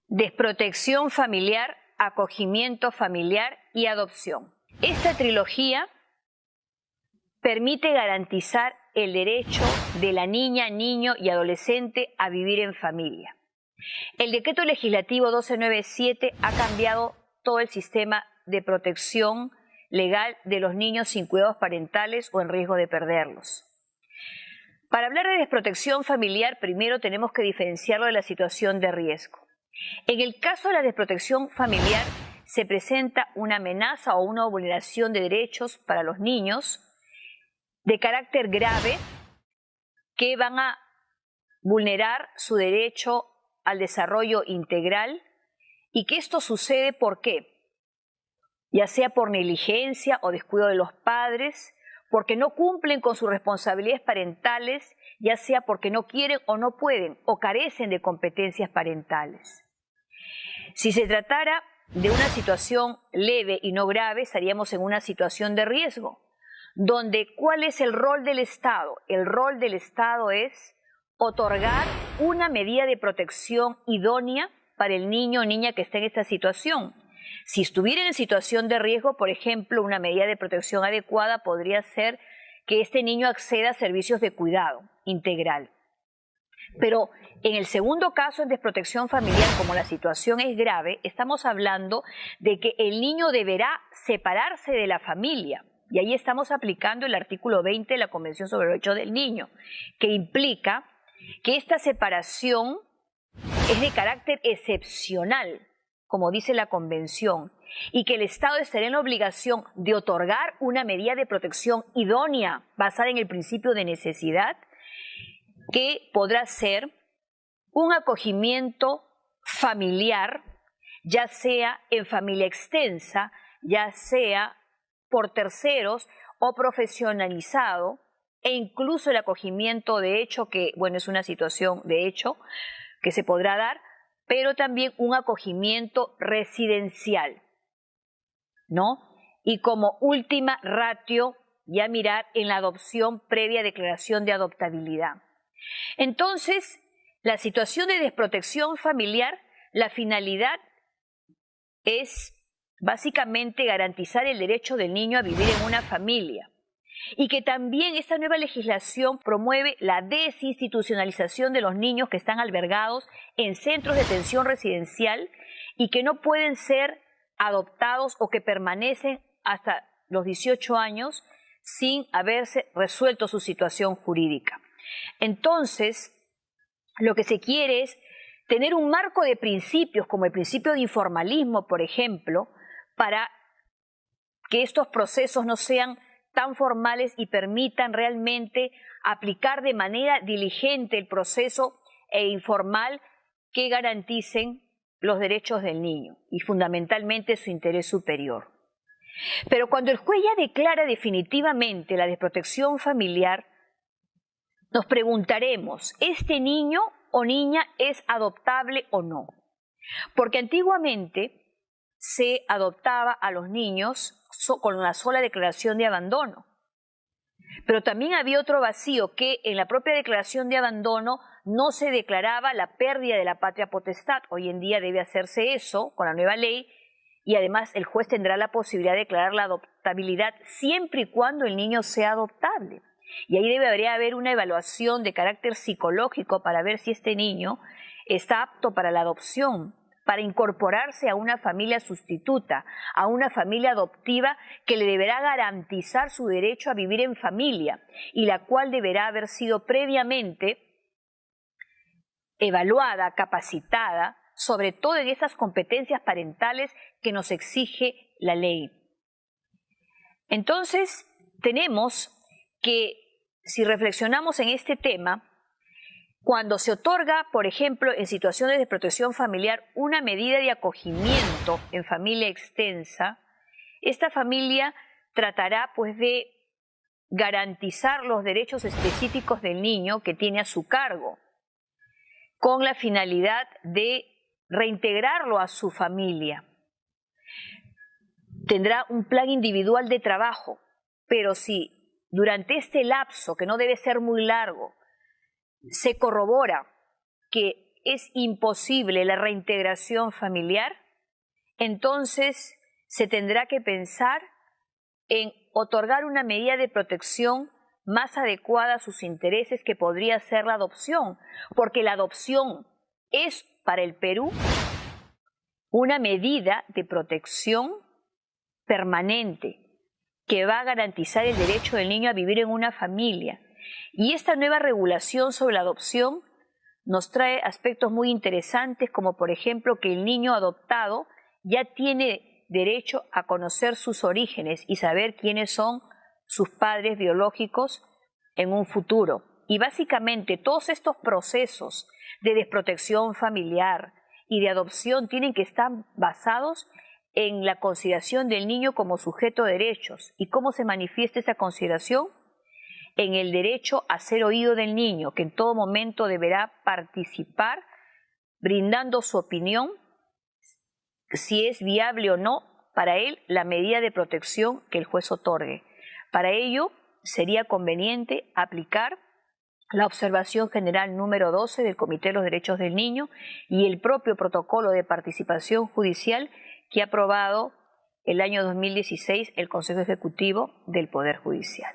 Desprotección familiar, acogimiento familiar y adopción. Esta trilogía permite garantizar el derecho de la niña, niño y adolescente a vivir en familia. El Decreto Legislativo 1297 ha cambiado todo el sistema de protección legal de los niños sin cuidados parentales o en riesgo de perderlos. Para hablar de desprotección familiar, primero tenemos que diferenciarlo de la situación de riesgo. En el caso de la desprotección familiar, se presenta una amenaza o una vulneración de derechos para los niños de carácter grave que van a vulnerar su derecho al desarrollo integral y que esto sucede ¿por qué? Ya sea por negligencia o descuido de los padres, porque no cumplen con sus responsabilidades parentales, ya sea porque no quieren o no pueden o carecen de competencias parentales. Si se tratara de una situación leve y no grave, estaríamos en una situación de riesgo, donde ¿cuál es el rol del Estado? El rol del Estado es otorgar una medida de protección idónea para el niño o niña que esté en esta situación. Si estuviera en situación de riesgo, por ejemplo, una medida de protección adecuada podría ser que este niño acceda a servicios de cuidado integral. Pero en el segundo caso, en desprotección familiar, como la situación es grave, estamos hablando de que el niño deberá separarse de la familia. Y ahí estamos aplicando el artículo 20 de la Convención sobre los Derechos del Niño, que implica que esta separación es de carácter excepcional, como dice la Convención, y que el Estado estará en la obligación de otorgar una medida de protección idónea basada en el principio de necesidad, que podrá ser un acogimiento familiar, ya sea en familia extensa, ya sea por terceros o profesionalizado, e incluso el acogimiento de hecho, que bueno, es una situación de hecho que se podrá dar, pero también un acogimiento residencial, ¿no? Y como última ratio, ya mirar en la adopción previa declaración de adoptabilidad. Entonces, la situación de desprotección familiar, la finalidad es básicamente garantizar el derecho del niño a vivir en una familia y que también esta nueva legislación promueve la desinstitucionalización de los niños que están albergados en centros de atención residencial y que no pueden ser adoptados o que permanecen hasta los 18 años sin haberse resuelto su situación jurídica. Entonces, lo que se quiere es tener un marco de principios, como el principio de informalismo, por ejemplo, para que estos procesos no sean tan formales y permitan realmente aplicar de manera diligente el proceso e informal que garanticen los derechos del niño y fundamentalmente su interés superior. Pero cuando el juez ya declara definitivamente la desprotección familiar, nos preguntaremos, ¿este niño o niña es adoptable o no? Porque antiguamente se adoptaba a los niños con una sola declaración de abandono. Pero también había otro vacío, que en la propia declaración de abandono no se declaraba la pérdida de la patria potestad. Hoy en día debe hacerse eso con la nueva ley y además el juez tendrá la posibilidad de declarar la adoptabilidad siempre y cuando el niño sea adoptable. Y ahí debería haber una evaluación de carácter psicológico para ver si este niño está apto para la adopción, para incorporarse a una familia sustituta, a una familia adoptiva que le deberá garantizar su derecho a vivir en familia y la cual deberá haber sido previamente evaluada, capacitada, sobre todo en esas competencias parentales que nos exige la ley. Entonces, tenemos que, si reflexionamos en este tema, cuando se otorga, por ejemplo, en situaciones de protección familiar, una medida de acogimiento en familia extensa, esta familia tratará pues de garantizar los derechos específicos del niño que tiene a su cargo, con la finalidad de reintegrarlo a su familia. tendrá un plan individual de trabajo, pero si durante este lapso, que no debe ser muy largo, se corrobora que es imposible la reintegración familiar, entonces se tendrá que pensar en otorgar una medida de protección más adecuada a sus intereses, que podría ser la adopción, porque la adopción es para el Perú una medida de protección permanente que va a garantizar el derecho del niño a vivir en una familia. Y esta nueva regulación sobre la adopción nos trae aspectos muy interesantes, como por ejemplo que el niño adoptado ya tiene derecho a conocer sus orígenes y saber quiénes son sus padres biológicos en un futuro. Y básicamente todos estos procesos de desprotección familiar y de adopción tienen que estar basados en la consideración del niño como sujeto de derechos. ¿Y cómo se manifiesta esa consideración? En el derecho a ser oído del niño, que en todo momento deberá participar brindando su opinión, si es viable o no para él la medida de protección que el juez otorgue. Para ello sería conveniente aplicar la observación general número 12 del Comité de los Derechos del Niño y el propio protocolo de participación judicial que ha aprobado el año 2016 el Consejo Ejecutivo del Poder Judicial.